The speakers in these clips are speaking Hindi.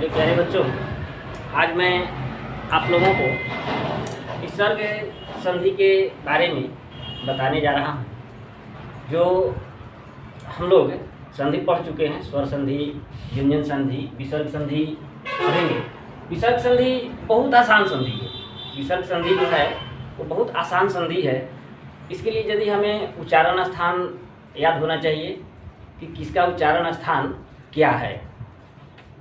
मेरे प्यारे बच्चों, आज मैं आप लोगों को विसर्ग संधि के बारे में बताने जा रहा हूँ। जो हम लोग संधि पढ़ चुके हैं, स्वर संधि, व्यंजन संधि, विसर्ग संधि पढ़ेंगे। विसर्ग संधि बहुत आसान संधि है। विसर्ग संधि जो है वो बहुत आसान संधि है। इसके लिए यदि हमें उच्चारण स्थान याद होना चाहिए कि किसका उच्चारण स्थान क्या है।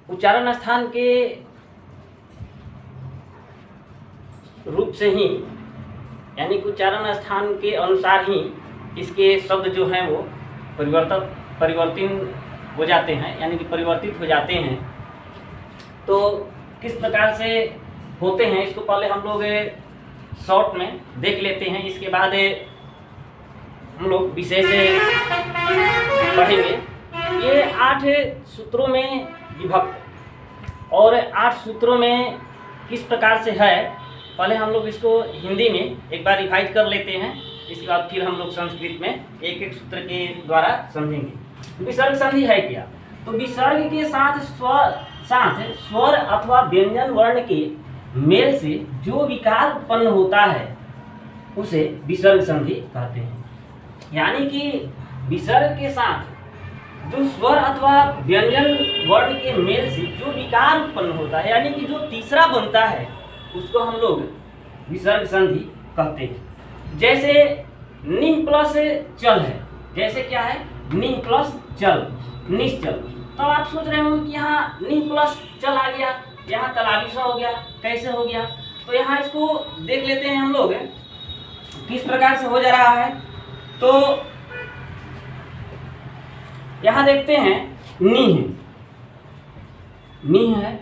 उच्चारण स्थान के रूप से ही, यानी कि उच्चारण स्थान के अनुसार ही इसके शब्द जो हैं वो परिवर्तित हो जाते हैं, यानी कि परिवर्तित हो जाते हैं। तो किस प्रकार से होते हैं इसको पहले हम लोग शॉर्ट में देख लेते हैं, इसके बाद हम लोग विषय से पढ़ेंगे। ये 8 सूत्रों में विभक्त और 8 सूत्रों में किस प्रकार से है, पहले हम लोग इसको हिंदी में एक बार रिवाइज कर लेते हैं। इसके बाद फिर हम लोग संस्कृत में एक एक सूत्र के द्वारा समझेंगे। विसर्ग संधि है क्या? तो विसर्ग के साथ स्वर अथवा व्यंजन वर्ण के मेल से जो विकार उत्पन्न होता है उसे विसर्ग संधि कहते हैं। यानी कि विसर्ग के साथ जो स्वर अथवा व्यंजन वर्ण के मेल से जो विकार उत्पन्न होता है, यानी कि जो तीसरा बनता है, उसको हम लोग विसर्ग संधि कहते हैं। जैसे निह प्लस चल है, जैसे क्या है, निह प्लस चल, निश्चल। तो आप सोच रहे होंगे कि यहाँ निह प्लस चल आ गया, यहाँ तलाबी सा हो गया, कैसे हो गया? तो यहाँ इसको देख लेते हैं हम लोग किस प्रकार से हो जा रहा है। तो यहाँ देखते हैं नी है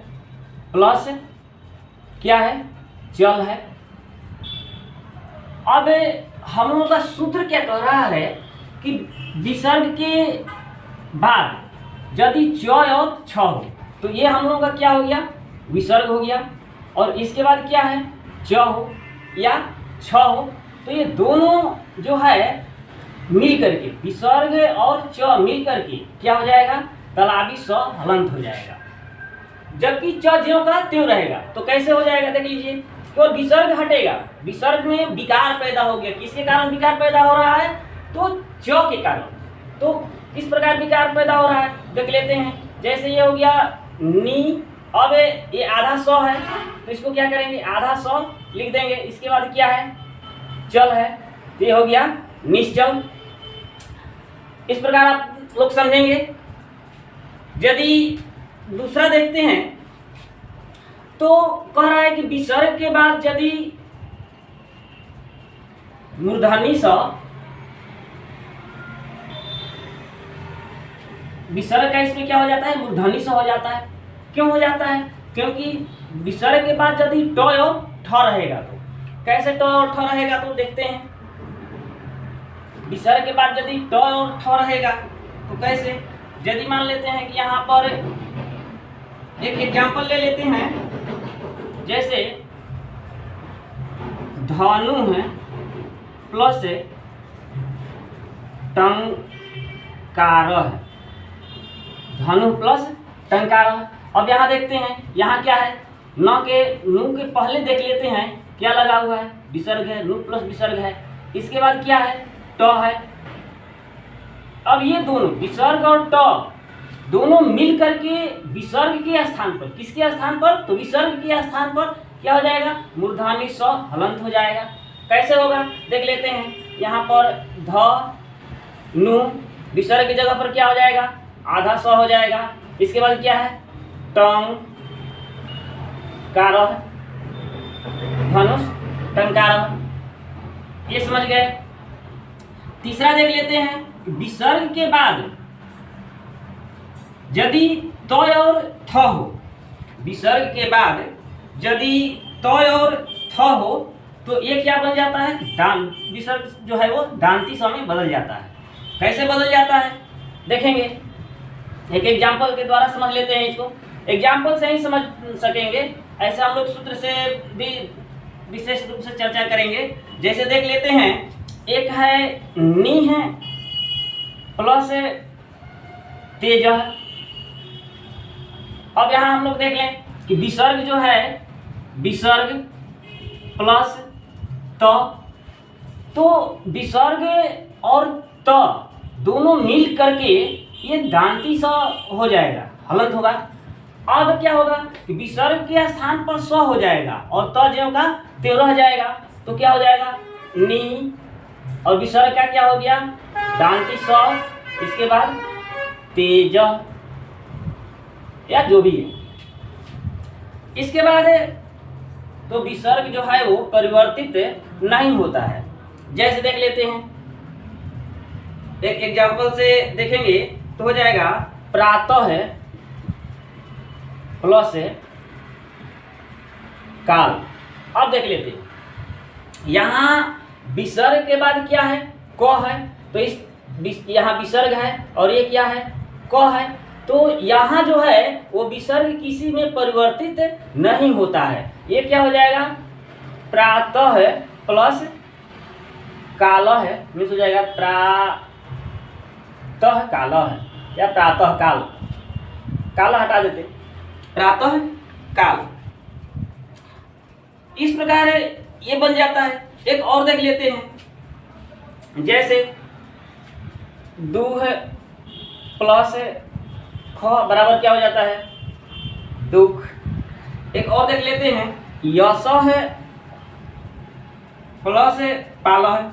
प्लस क्या है, चल है। अब हम लोगों का सूत्र क्या कह रहा है कि विसर्ग के बाद यदि च और छ हो तो ये हम लोगों का क्या हो गया, विसर्ग हो गया। और इसके बाद क्या है, च हो या छ हो, तो ये दोनों जो है मिल करके, विसर्ग और च मिल करके क्या हो जाएगा, तलाबी स हलंत हो जाएगा। जबकि च ज्यों का त्यों रहेगा। तो कैसे हो जाएगा, देख लीजिए। तो विसर्ग हटेगा, विसर्ग में विकार पैदा हो गया। किसके कारण विकार पैदा हो रहा है? तो च के कारण। तो किस प्रकार विकार पैदा हो रहा है देख लेते हैं। जैसे ये हो गया नी, अब ये आधा स है तो इसको क्या करेंगे, आधा स लिख देंगे। इसके बाद क्या है, चल है, तो ये हो गया निश्चल। इस प्रकार आप लोग समझेंगे। यदि दूसरा देखते हैं तो कह रहा है कि विसर्ग के बाद यदि मूर्धनी स, विसर्ग का इसमें क्या हो जाता है, मूर्धनी स हो जाता है। क्यों हो जाता है? क्योंकि विसर्ग के बाद यदि ट और ठ रहेगा तो कैसे ट और ठ रहेगा, तो देखते हैं। विसर्ग के बाद यदि ट और ठ रहेगा तो कैसे, यदि मान लेते हैं कि यहाँ पर एक एग्जाम्पल ले लेते हैं। जैसे धनु है प्लस टंकार है, धनु प्लस टंकार है। अब यहाँ देखते हैं, यहाँ क्या है, न के नु के पहले देख लेते हैं क्या लगा हुआ है, विसर्ग है, नु प्लस विसर्ग है। इसके बाद क्या है, ट है। अब ये दोनों विसर्ग और ट दोनों मिल करके विसर्ग के स्थान पर, किसके स्थान पर, तो विसर्ग के स्थान पर क्या हो जाएगा, मूर्धनी स हलंत हो जाएगा। कैसे होगा देख लेते हैं। यहाँ पर ध नु, विसर्ग की जगह पर क्या हो जाएगा, आधा स हो जाएगा। इसके बाद क्या है, टंग कारह, धनुष टंकार। ये समझ गए। तीसरा देख लेते हैं। विसर्ग के बाद यदि तय और थ हो, विसर्ग के बाद यदि तय और थ हो तो ये क्या बन जाता है, दान। विसर्ग जो है वो दांती स में बदल जाता है। कैसे बदल जाता है देखेंगे, एक एग्जाम्पल के द्वारा समझ लेते हैं इसको। एग्जाम्पल से ही समझ सकेंगे, ऐसे हम लोग सूत्र से भी विशेष रूप से चर्चा करेंगे। जैसे देख लेते हैं, एक है नी है प्लस तेज, अब यहाँ हम लोग देख लें कि विसर्ग जो है, विसर्ग प्लस त, तो विसर्ग और त दोनों मिल करके ये दांती स हो जाएगा, हलंत होगा। अब क्या होगा कि विसर्ग के स्थान पर स हो जाएगा और त ज्यों का त्यों रह जाएगा, तो क्या हो जाएगा नी, और विसर्ग का क्या हो गया दांती स, इसके बाद तेज या जो भी है। इसके बाद तो विसर्ग जो है वो परिवर्तित नहीं होता है। जैसे देख लेते हैं, एक एग्जांपल से देखेंगे तो हो जाएगा प्रातः है प्लस काल। अब देख लेते हैं, यहाँ विसर्ग के बाद क्या है क है, तो इस यहाँ विसर्ग है और ये क्या है क है, तो यहाँ जो है वो विसर्ग किसी में परिवर्तित नहीं होता है। ये क्या हो जाएगा प्रातः है प्लस काल है, मिस हो जाएगा प्रातः काल है या प्रातः काल, काल हटा देते प्रातः काल। इस प्रकार ये बन जाता है। एक और देख लेते हैं, जैसे दूह प्लस ख बराबर क्या हो जाता है दुख। एक और देख लेते हैं, यश है प्लस पाल है,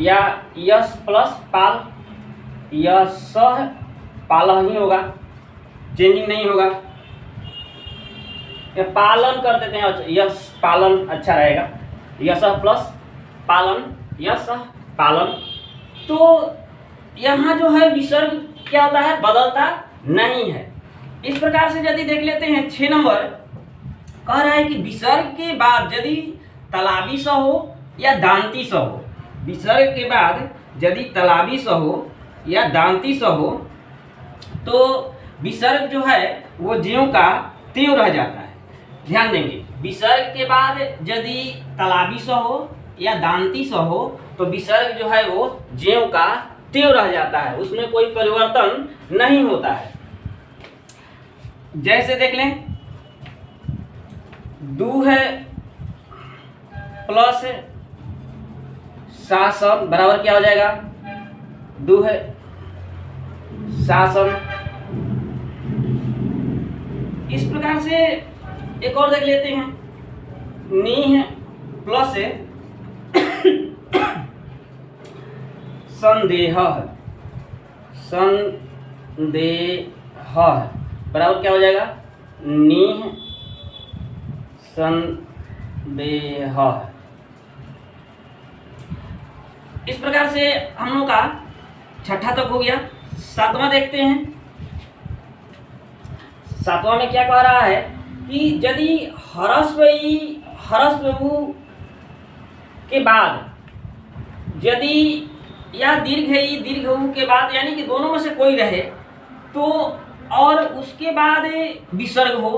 या यश प्लस पाल, यश पाल ही होगा, चेंजिंग नहीं होगा। या पालन कर देते हैं, यश पालन अच्छा रहेगा, यश प्लस पालन, यश पालन। तो यहाँ जो है विसर्ग क्या होता है बदलता नहीं है। इस प्रकार से यदि देख लेते हैं 6 नंबर कह रहा है कि विसर्ग के बाद यदि तालाबी स हो या दांती स हो, विसर्ग के बाद यदि तालाबी स हो या दांती स हो तो विसर्ग जो है वो ज्यों का त्यों रह जाता है। ध्यान देंगे, विसर्ग के बाद यदि तालाबी स हो या दांती स हो तो विसर्ग जो है वो ज्यों का त्यों रह जाता है, उसमें कोई परिवर्तन नहीं होता है। जैसे देख लें, दू है प्लस शासन बराबर क्या हो जाएगा दू है शासन। इस प्रकार से एक और देख लेते हैं, नी है प्लस संदेह, संदेह बराबर क्या हो जाएगा नीह संदेह। इस प्रकार से हम लोग का छठा तक हो गया। 7वां देखते हैं। 7वां में क्या कह रहा है कि यदि ह्रस्व के बाद यदि या दीर्घ ऊ के बाद यानी कि दोनों में से कोई रहे तो, और उसके बाद विसर्ग हो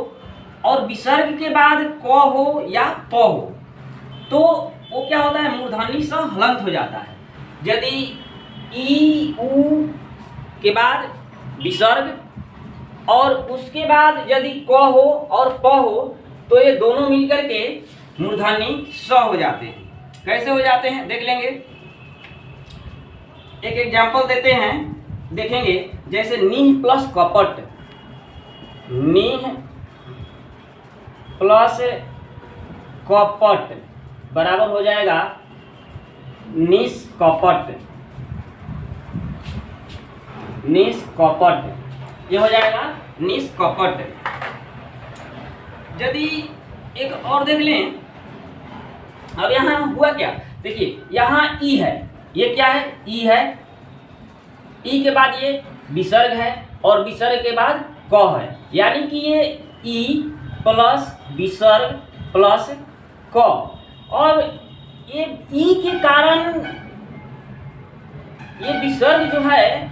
और विसर्ग के बाद क हो या प हो तो वो क्या होता है मूर्धनी सा हलंत हो जाता है। यदि ई ऊ के बाद विसर्ग और उसके बाद यदि क हो और प हो तो ये दोनों मिलकर के मूर्धनी स हो जाते हैं। कैसे हो जाते हैं देख लेंगे, एक एग्जांपल देते हैं, देखेंगे। जैसे नीह प्लस कपट, नीह प्लस कपट बराबर हो जाएगा निष्कपट, निष्कपट ये हो जाएगा निष्कपट। यदि एक और देख लें, अब यहाँ हुआ क्या देखिए, यहाँ ई है, ये क्या है ई है, ई के बाद ये विसर्ग है और विसर्ग के बाद क है, यानी कि ये ई प्लस विसर्ग प्लस क, और ये ई के कारण ये विसर्ग जो है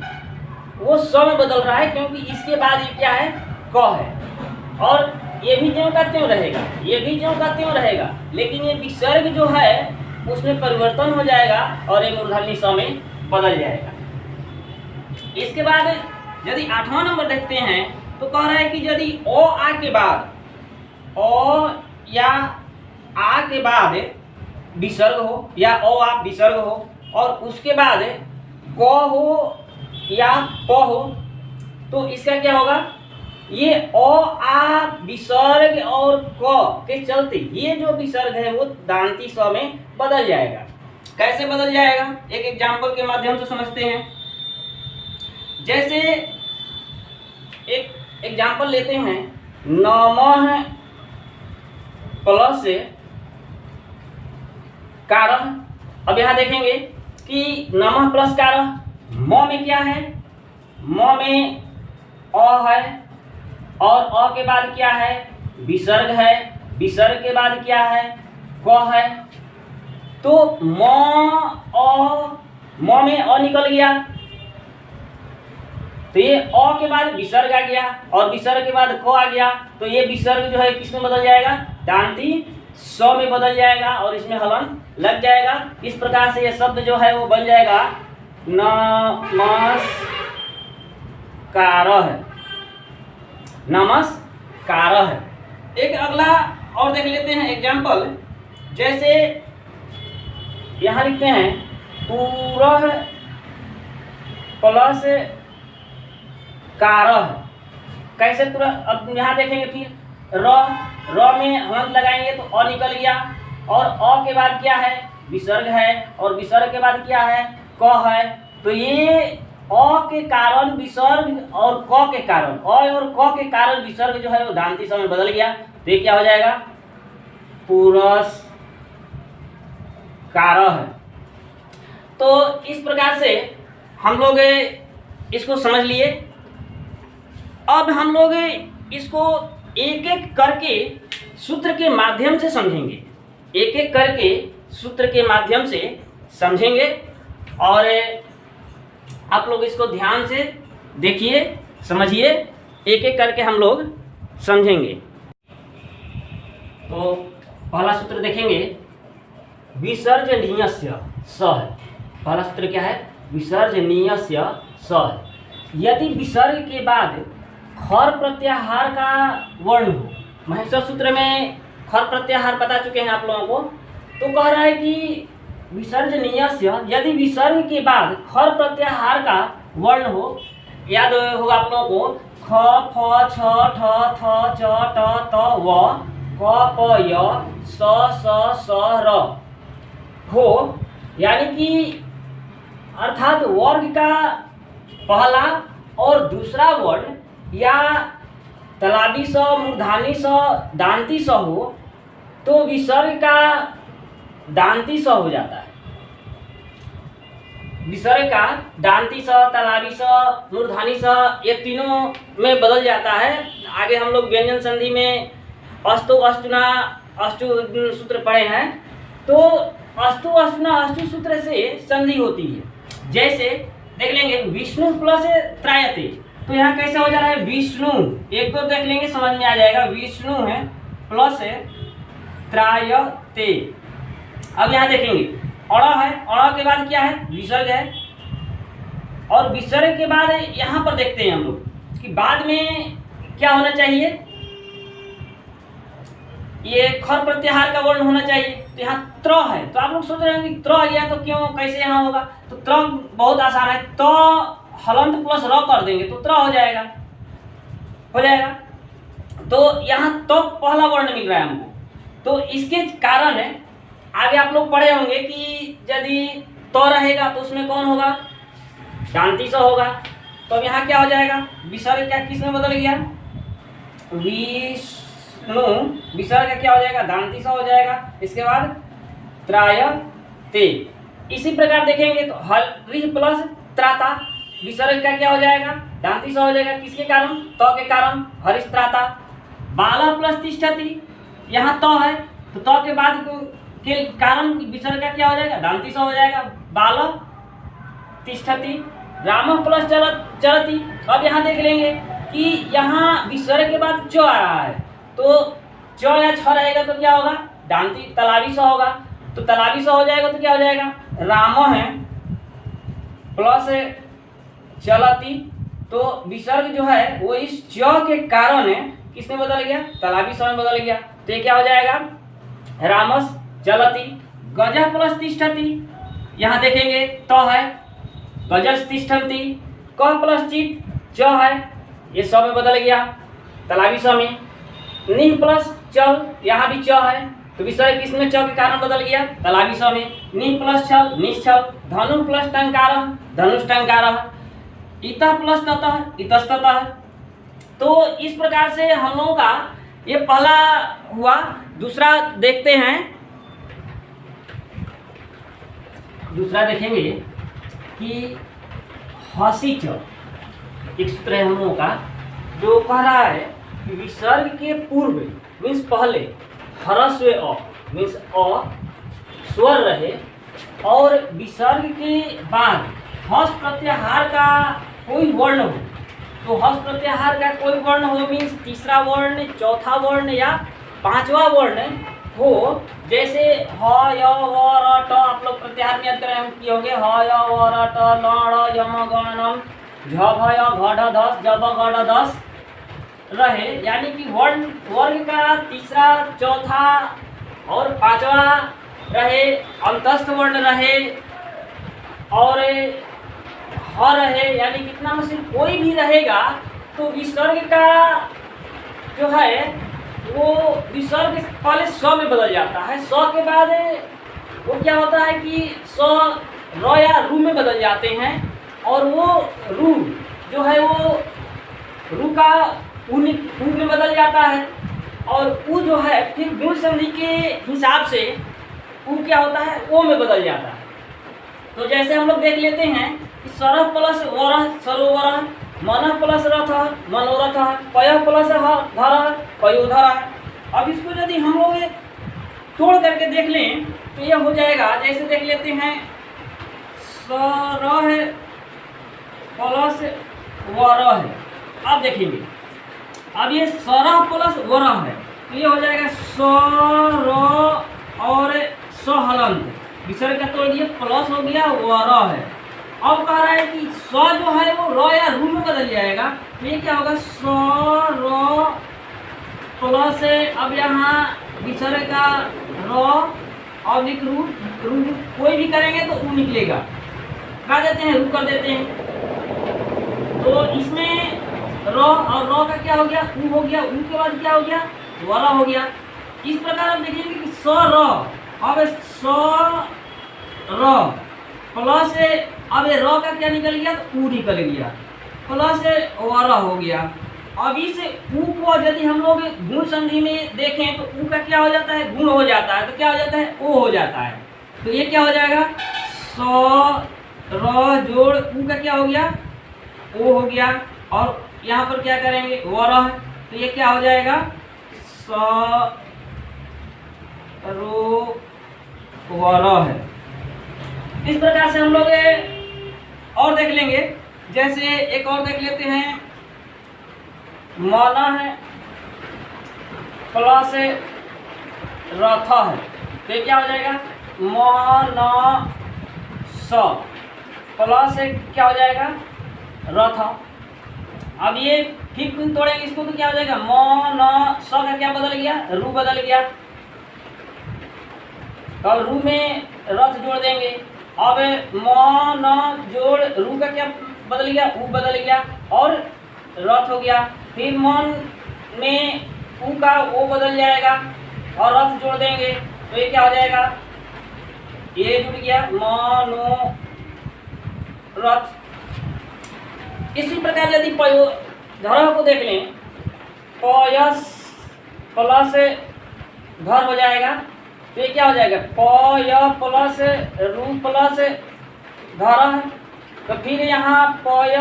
वो स में बदल रहा है, क्योंकि इसके बाद ये क्या है क है, और ये भी ज्यों का त्यों रहेगा, ये भी ज्यों का त्यों रहेगा, लेकिन ये विसर्ग जो है उसमें परिवर्तन हो जाएगा और ये मूर्धनी स में बदल जाएगा। इसके बाद यदि 8वां नंबर देखते हैं तो कह रहा है कि यदि ओ आ के बाद ओ या आ के बाद विसर्ग हो या ओ आ विसर्ग हो और उसके बाद क हो या प हो, तो इसका क्या होगा, ये ओ आ विसर्ग और क के चलते ये जो विसर्ग है वो दांती स में बदल जाएगा। कैसे बदल जाएगा, एक एग्जाम्पल के माध्यम से समझते हैं। जैसे एक एग्जाम्पल लेते हैं, नमः प्लस कारः। अब यहाँ देखेंगे कि नमः प्लस कारः, म में क्या है, म में अ है और अ के बाद क्या है, विसर्ग है, विसर्ग के बाद क्या है, क है। तो म में अ निकल गया, तो ये अ के बाद विसर्ग आ गया और विसर्ग के बाद क आ गया, तो ये विसर्ग जो है किस में बदल जाएगा, दांती स में बदल जाएगा और इसमें हलन लग जाएगा। इस प्रकार से ये शब्द जो है वो बन जाएगा नमस्कारः, नमस्कारः। एक अगला और देख लेते हैं एग्जाम्पल। जैसे यहाँ लिखते हैं पूरः प्लस कारः। कैसे पूरा, अब यहाँ देखेंगे फिर र में हलंत लगाएंगे तो अ निकल गया और अ के बाद क्या है, विसर्ग है और विसर्ग के बाद क्या है, क है। तो ये अ के कारण विसर्ग और क के कारण, अ और क के कारण विसर्ग जो है वो दांती स में बदल गया, तो ये क्या हो जाएगा, पुरस्कारः। तो इस प्रकार से हम लोग इसको समझ लिए। अब हम लोग इसको एक एक करके सूत्र के माध्यम से समझेंगे, एक एक करके सूत्र के माध्यम से समझेंगे और आप लोग इसको ध्यान से देखिए, समझिए, एक एक करके हम लोग समझेंगे। तो पहला सूत्र देखेंगे, विसर्जनीयस्य स है। पहला सूत्र क्या है, विसर्जनीयस्य स है। यदि विसर्ग के बाद खर प्रत्याहार का वर्ण हो, महेश्वर सूत्र में खर प्रत्याहार बता चुके हैं आप लोगों को, तो कह रहा है कि विसर्जनीयस्य, यदि विसर्ग के बाद खर प्रत्याहार का वर्ण हो, याद होगा आप लोगों को, ख फ छ ठ थ च ट त व क प य स र हो, यानी कि अर्थात वर्ग का पहला और दूसरा वर्ण या तलाबी स, मूर्धानी स, दांती स हो, तो विसर्ग का दांती स हो जाता है। विसर्ग का दांती स, तलाबी स, मूर्धानी स, ये तीनों में बदल जाता है। आगे हम लोग व्यंजन संधि में अस्तु अष्टुना अष्टु सूत्र पढ़े हैं, तो अस्तु अष्टुना अष्टु सूत्र से संधि होती है। जैसे देख लेंगे विष्णु प्लस त्रायते, तो यहाँ कैसे हो जा रहा है, विष्णु, एक दो देख लेंगे समझ में आ जाएगा, विष्णु है प्लस त्रायते। अब यहाँ देखेंगे अड़ है, अड़ के बाद क्या है, विसर्ग है और विसर्ग के बाद यहाँ पर देखते हैं हम लोग कि बाद में क्या होना चाहिए, ये खर प्रत्याहार का वर्ण होना चाहिए। तो यहाँ त्र है, तो आप लोग सोच रहे हैं कि त्र गया तो क्यों, कैसे यहाँ होगा, तो त्र बहुत आसान है, तो हलंत प्लस र कर देंगे तो त्र हो जाएगा, हो जाएगा। तो यहाँ तो पहला वर्ण मिल रहा है हमको, तो इसके कारण आगे आप लोग पढ़े होंगे कि यदि तो रहेगा तो उसमें कौन होगा, दांती स होगा। तो अब यहाँ क्या हो जाएगा, विसर्ग क्या किस में बदल गया, विष्णु, विसर्ग का क्या हो जाएगा, दांती स हो जाएगा। इसके बाद त्रायते। इसी प्रकार देखेंगे तो हरि प्लस त्राता, विसर्ग का क्या हो जाएगा, दांती स हो जाएगा, किसके कारण, तो के कारण, हरिस्त्राता। बाला प्लस तिष्ठति, यहाँ तो है तो तो के बाद के कारण विसर्ग का क्या हो जाएगा, दांती स हो जाएगा, बाल तिष्ठति। राम प्लस चलती। अब यहाँ देख लेंगे कि यहाँ विसर्ग के बाद च आ रहा है, तो च या छ रहेगा तो क्या होगा, दांती तलाबी स होगा, तो तलाबी स हो जाएगा तो क्या हो जाएगा, राम है प्लस चलती। तो विसर्ग जो है वो इस च के कारण किसमें बदल गया, तालाबी स में बदल गया। तो ये क्या हो जाएगा, रामस चलती। गज प्लस तिष्ठति, यहाँ देखेंगे तो है गजस तिष्ठन्ति। क प्लस चित च है, ये स में बदल गया तालाबी स में। निह प्लस चल, यहाँ भी च है, तो विसर्ग किसमें च के कारण बदल गया, तालाबी स में। निह प्लस छल निश्चल। धनु प्लस टंकार धनुष्टंकार। इतः प्लस ततः इतस्ततः। तो इस प्रकार से हम लोगों का ये पहला हुआ। दूसरा देखते हैं, दूसरा देखेंगे कि हसी च एक सूत्र है हम लोगों का जो कह रहा है कि विसर्ग के पूर्व मीन्स पहले ह्रस्व अ मीन्स अ स्वर रहे और विसर्ग के बाद हस प्रत्याहार का कोई वर्ण हो। तो हस प्रत्याहार का कोई वर्ण हो मीन्स तीसरा वर्ण, चौथा वर्ण या पांचवा वर्ण हो। जैसे ह य व र ट, आप लोग प्रत्याहार में याद करें हम किए होंगे ह य व र ट ल ड़ यम ग नम झ भ य घ ढ धस ज ब ग ढ धस रहे, यानी कि वर्ण वर्ग का तीसरा, चौथा और पांचवा रहे, अंतस्थ वर्ण रहे और ह रहे, यानी कितना में से कोई भी रहेगा तो विसर्ग का जो है वो विसर्ग पहले स में बदल जाता है। स के बाद वो क्या होता है कि स र या रू में बदल जाते हैं और वो रू जो है वो रू का ऊ में बदल जाता है और ऊ जो है फिर गुण संधि के हिसाब से ऊ क्या होता है ओ में बदल जाता है। तो जैसे हम लोग देख लेते हैं कि सरह प्लस वरह सरोवरह, मनः प्लस रथ मनोरथ, पय प्लस धर पयोधर। अब इसको यदि हम लोग तोड़ करके देख लें तो यह हो जाएगा, जैसे देख लेते हैं सरह प्लस वरह। अब देखेंगे, अब ये सरह प्लस वरह है तो ये हो जाएगा सर और सहलंत, विसर्ग का तोड़ दिया प्लस हो गया वरह है। अब कह रहा है कि स जो है वो र या रू में बदल जाएगा तो ये क्या होगा स र प्लस, अब यहाँ विसर्ग का र और रू, रू कोई भी करेंगे तो ऊ निकलेगा, कर देते हैं रू कर देते हैं। तो इसमें र और र का क्या हो गया ऊ हो गया, ऊ के बाद क्या हो गया वरा हो गया। इस प्रकार आप देखेंगे कि स र, अब स र प्लस, अब ये र का क्या निकल गया तो ऊ निकल गया प्लस वरा हो गया। अब इस ऊ को यदि हम लोग गुण संधि में देखें तो ऊ का क्या हो जाता है गुण हो जाता है, तो क्या हो जाता है ओ हो जाता है। तो ये क्या हो जाएगा स र जोड़ ऊ का क्या हो गया ओ हो गया और यहाँ पर क्या करेंगे वरह, तो ये क्या हो जाएगा स रो वरह है। इस प्रकार से हम लोग और देख लेंगे, जैसे एक और देख लेते हैं माना है प्लस रथ है तो ये क्या हो जाएगा माना स प्लस क्या हो जाएगा रथ। अब ये फिर तोड़ेंगे इसको तो क्या हो जाएगा माना स का क्या बदल गया रू बदल गया, अब रू में रथ जोड़ देंगे। अब मन जोड़ रू का क्या बदल गया ऊ बदल गया और रथ हो गया। फिर मन में ऊ का ओ बदल जाएगा और रथ जोड़ देंगे तो ये क्या हो जाएगा ये जुड़ गया मनो रथ। इसी प्रकार यदि पयो धर को देख लें पयस प्लस धर हो जाएगा तो ये क्या हो जाएगा पय प्लस रू प्लस धर है। तो फिर यहाँ पय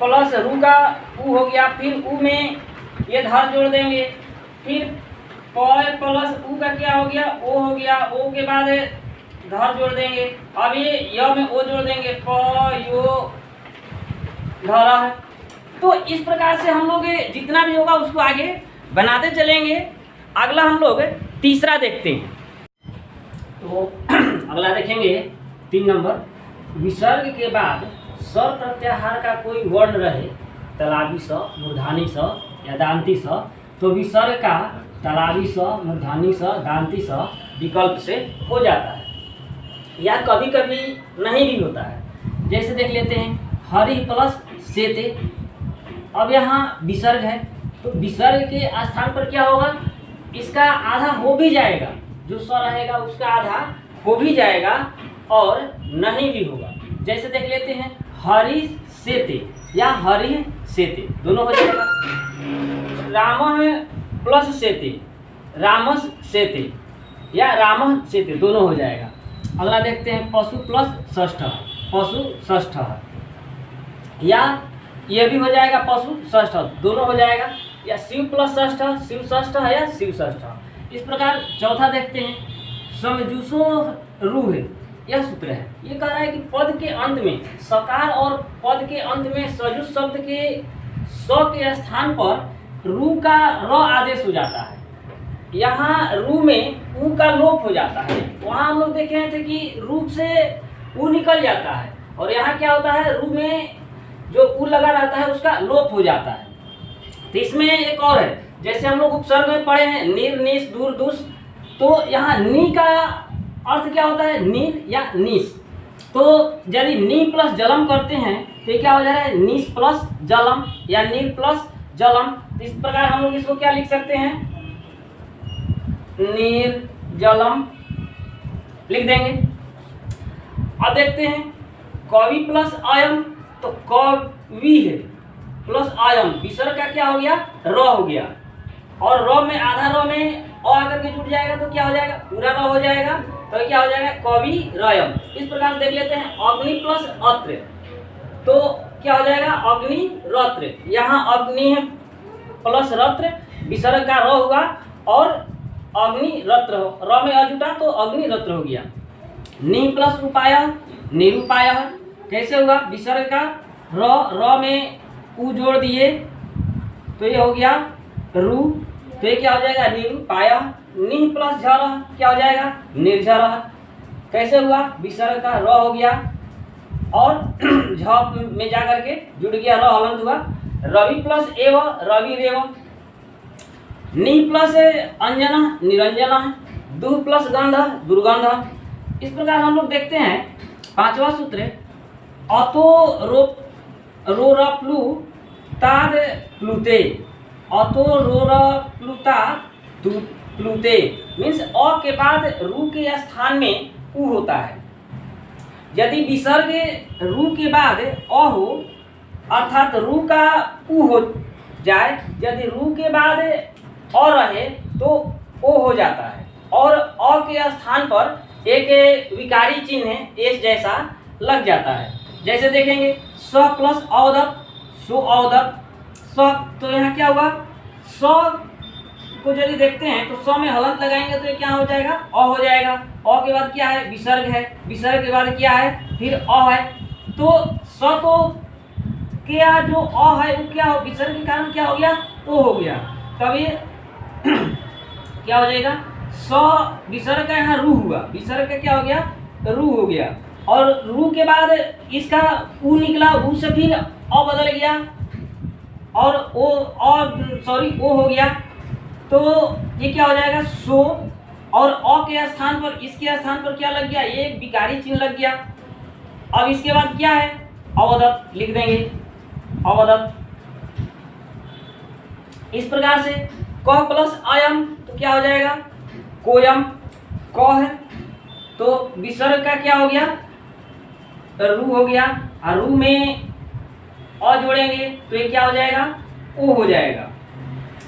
प्लस रू का ऊ हो गया, फिर ऊ में ये धर जोड़ देंगे, फिर पय प्लस ऊ का क्या हो गया ओ हो गया, ओ के बाद धर जोड़ देंगे। अब ये य में ओ जोड़ देंगे पयो धरा है। तो इस प्रकार से हम लोग जितना भी होगा उसको आगे बनाते चलेंगे। अगला हम लोग तीसरा देखते हैं। तो अगला देखेंगे 3 नंबर, विसर्ग के बाद स्वर प्रत्याहार का कोई वर्ण रहे, तालाबी स, मूर्धानी स या दांती स, तो विसर्ग का तालाबी स, मूर्धानी स, दांती स विकल्प से हो जाता है, या कभी कभी नहीं भी होता है। जैसे देख लेते हैं हरि प्लस सेते। अब यहाँ विसर्ग है, तो विसर्ग के स्थान पर क्या होगा, इसका आधा हो भी जाएगा, जो स्वर रहेगा उसका आधा हो भी जाएगा और नहीं भी होगा। जैसे देख लेते हैं हरि सेते या हरि सेते, दोनों हो जाएगा। राम प्लस सेते, रामस सेते या राम सेते, दोनों हो जाएगा। अगला देखते हैं पशु प्लस षष्ठ, पशु षष्ठ, या ये भी हो जाएगा पशु षष्ठ, दोनों हो जाएगा। या शिव प्लस षष्ठ, शिव षष्ठ है या शिव षष्ठ। इस प्रकार चौथा देखते हैं समजुसो रूह, यह सूत्र है। ये कह रहा है कि पद के अंत में सकार और पद के अंत में सजुस शब्द के स के स्थान पर रू का र आदेश हो जाता है। यहाँ रू में ऊ का लोप हो जाता है। वहाँ हम लोग देखे थे कि रू से ऊ निकल जाता है, और यहाँ क्या होता है, रू में जो ऊ लगा रहता है उसका लोप हो जाता है। तो इसमें एक और है, जैसे हम लोग उपसर्ग में पढ़े हैं नीर, निस, दूर, दुस, तो यहाँ नी का अर्थ क्या होता है, नीर या निस। तो यदि नी प्लस जलम करते हैं तो ये क्या हो जाएगा, निस प्लस जलम या नीर प्लस जलम। इस प्रकार हम लोग इसको क्या लिख सकते हैं, नीर जलम लिख देंगे। अब देखते हैं कवि प्लस अयम, तो कवि है प्लस अयम, विसर्ग का क्या हो गया, र हो गया, और र में आधा र में अ आकर के जुट जाएगा तो क्या हो जाएगा, पूरा र हो जाएगा, तो क्या हो जाएगा कवि रयम। इस प्रकार से देख लेते हैं अग्नि प्लस अत्र, तो क्या हो जाएगा अग्नि रत्र। यहाँ अग्नि है प्लस रत्र, विसर्ग का र हुआ और अग्नि रत्र हो, र में अ जुटा तो अग्नि रत्र हो गया। नि प्लस उपाय, निरुपाय, कैसे हुआ, विसर्ग का र में उ जोड़ दिए तो ये हो गया रू, तो ये क्या हो जाएगा निरुपाय। नि प्लस झर क्या हो जाएगा, निर्झर, कैसे हुआ, विसर्ग का र हो गया और झ में जा करके जुड़ गया, र हलंत हुआ। रवि प्लस एव, रवि रेव। नि प्लस अंजना, निरंजन। दुह प्लस गंध, दुर्गंध। इस प्रकार हम लोग देखते हैं पांचवा सूत्र अतो रोरप्लु ताद प्लुते, अतो रोरप्लुता प्लुते मीन्स अ के बाद रू के स्थान में उ होता है। यदि विसर्ग रू के बाद अ हो अर्थात रू का उ हो जाए, यदि रू के बाद अ रहे तो ओ हो जाता है, और अ के स्थान पर एक विकारी चिन्ह एस जैसा लग जाता है। जैसे देखेंगे स प्लस अवदत, सो अवदत, स, तो यहाँ क्या होगा, स को यदि देखते हैं तो स में हलंत लगाएंगे तो ये क्या हो जाएगा, अ हो जाएगा। अ के बाद क्या है, विसर्ग है, विसर्ग के बाद क्या है, फिर अ है, तो स तो क्या जो अ है वो क्या हो, विसर्ग के कारण क्या हो गया, ओ हो गया। तब ये क्या हो जाएगा, स विसर्ग का यहाँ रू हुआ, विसर्ग का क्या हो गया, रू हो गया, और रू के बाद इसका ऊ निकला, ऊ से फिर अ बदल गया और ओ ओ हो गया, तो ये क्या हो जाएगा सो, और अ के स्थान पर इसके स्थान पर क्या लग गया, ये विकारी चिन्ह लग गया। अब इसके बाद क्या है, अवदत लिख देंगे, अवदत। इस प्रकार से क प्लस अयम तो क्या हो जाएगा, कोयम, क है तो विसर्ग का क्या हो गया, रू हो गया, और रू में अ जोड़ेंगे तो ये क्या हो जाएगा, ओ हो जाएगा।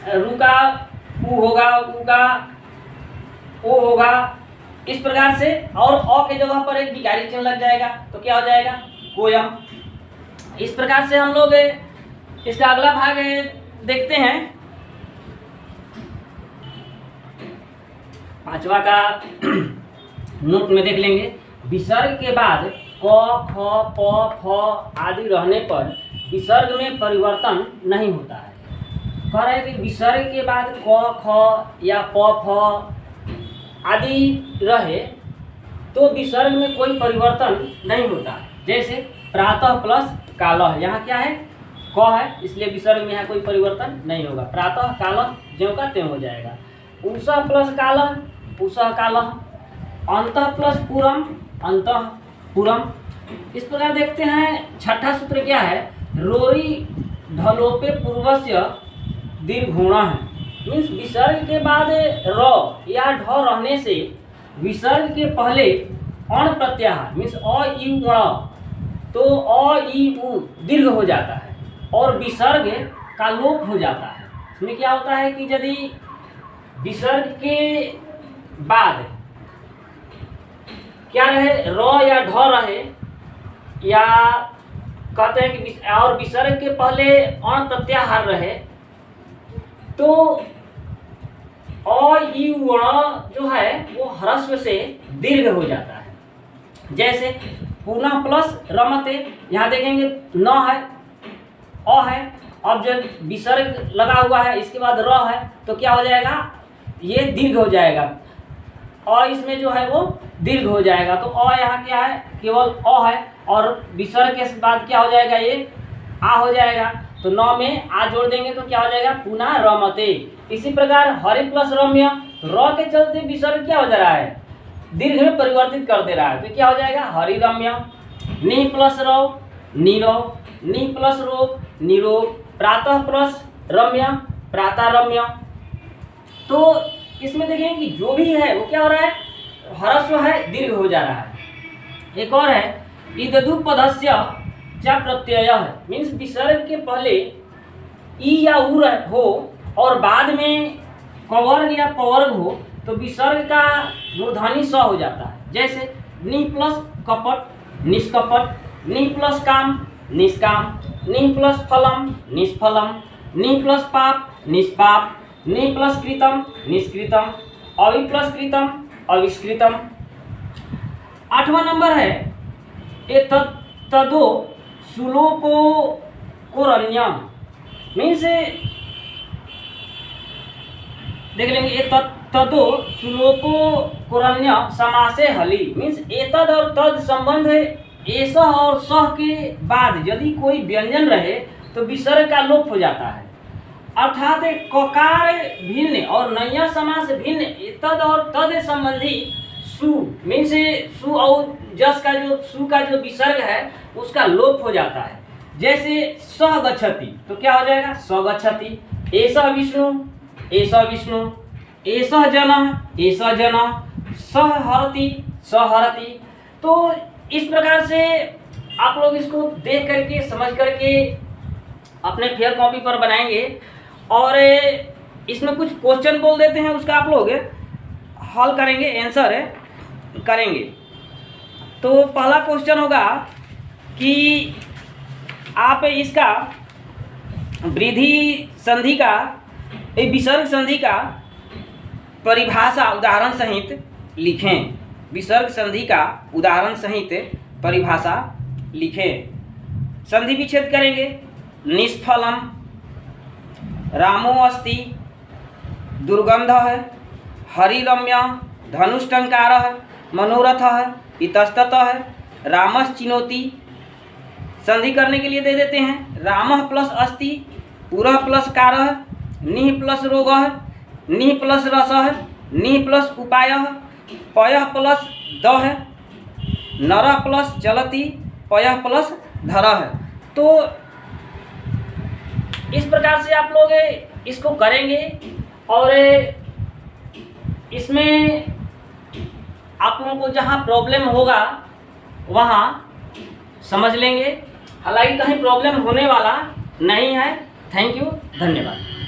रू का ऊ होगा, ऊ का ओ होगा, इस प्रकार से, और अ के जगह पर एक विकारी चिन्ह लग जाएगा तो क्या हो जाएगा, कोयम। इस प्रकार से हम लोग इसका अगला भाग देखते हैं, पांचवा का नोट में देख लेंगे। विसर्ग के बाद क, ख, प, फ आदि रहने पर विसर्ग में परिवर्तन नहीं होता है। कह रहे हैं कि विसर्ग के बाद क, ख या प, फ आदि रहे तो विसर्ग में कोई परिवर्तन नहीं होता है। जैसे प्रातः प्लस कालः, यहाँ क्या है क है, इसलिए विसर्ग में यहाँ कोई परिवर्तन नहीं होगा। प्रातः कालः ज्यों का त्यों हो जाएगा। उषः प्लस कालः उषः कालः। अंतः प्लस पूरम अंतः पूरम। इस प्रकार देखते हैं छठा सूत्र क्या है, रोरी ढलोपे पूर्वस्य दीर्घुणः है। मीन्स विसर्ग के बाद र या ढ रहने से विसर्ग के पहले अण प्रत्याहार मीन्स अ ई उ, तो अ ई उ दीर्घ हो जाता है और विसर्ग का लोप हो जाता है। इसमें क्या होता है कि यदि विसर्ग के बाद क्या रहे, र या ढ रहे, या कहते हैं कि और विसर्ग के पहले अण प्रत्याहार रहे, तो अ ई उ जो है वो ह्रस्व से दीर्घ हो जाता है। जैसे पुनः प्लस रमते, यहाँ देखेंगे न है अ है, अब जब विसर्ग लगा हुआ है इसके बाद र है तो क्या हो जाएगा, ये दीर्घ हो जाएगा। अ इसमें जो है वो दीर्घ हो जाएगा, तो अ यहाँ क्या है केवल अ है और विसर्ग के बाद क्या हो जाएगा, ये आ हो जाएगा। तो न में आ जोड़ देंगे तो क्या हो जाएगा पुनः रमते। इसी प्रकार हरि प्लस रम्य, तो र के चलते विसर्ग क्या हो जा रहा है, दीर्घ में परिवर्तित कर दे रहा है, तो क्या हो जाएगा हरि रम्य। नि प्लस रव नीरव, नि प्लस रोग निरोग। प्रातः प्लस रम्य प्रातः रम्य। तो इसमें देखें कि जो भी है वो क्या हो रहा है, ह्रस्व है दीर्घ हो जा रहा है। एक और है इददु पदस्य च प्रत्यय है, मीन्स विसर्ग के पहले ई या उ हो और बाद में कवर्ग या पवर्ग हो तो विसर्ग का मूर्धनी स हो जाता है। जैसे नि प्लस कपट निष्कपट, नि प्लस काम निष्काम, नि प्लस फलम निष्फलम, नि प्लस पाप निष्पाप, नि प्लस कृतम निष्कृतम, अवि प्लस कृतम अविष्कृतम। 8वां नंबर है तदो सुलोपो कोरण्यम, मीन्स देख लेंगे ये तदो सुलोपो कोरण्य समासे हली, मीन्स एतद और तद संबंध है एसह और सह के बाद यदि कोई व्यंजन रहे तो विसर्ग का लोप हो जाता है। अर्थात ककार भिन्न और नैया समास भिन्न एतद और तद संबंधी सु, मीन्स सु और जस का जो सु का जो विसर्ग है उसका लोप हो जाता है। जैसे स गच्छति तो क्या हो जाएगा स गच्छति, एषः विष्णु एषः विष्णु, एषः जनः एषः जनः, सः हरति सः हरति। तो इस प्रकार से आप लोग इसको देख करके समझ करके अपने फेयर कॉपी पर बनाएंगे और इसमें कुछ क्वेश्चन बोल देते हैं, उसका आप लोग हल करेंगे, आंसर करेंगे। तो पहला क्वेश्चन होगा कि आप इसका वृद्धि संधि का विसर्ग संधि का परिभाषा उदाहरण सहित लिखें। विसर्ग संधि का उदाहरण सहित परिभाषा लिखें। संधि विच्छेद करेंगे। निष्फलम, रामो अस्ति, दुर्गंधः, हरिरम्य, धनुष्टंकारः, मनोरथः, इतस्ततः, रामश्चिनोति। संधि करने के लिए दे देते हैं रामः प्लस अस्ति, पुरः प्लस कारः, निः प्लस रोगः, निः प्लस रसः, निः प्लस उपायः, पयः प्लस दः, नरः प्लस चलति, पयः प्लस धरः। तो इस प्रकार से आप लोग इसको करेंगे और इसमें आप लोगों को जहाँ प्रॉब्लम होगा वहाँ समझ लेंगे, हालांकि कहीं प्रॉब्लम होने वाला नहीं है। थैंक यू, धन्यवाद।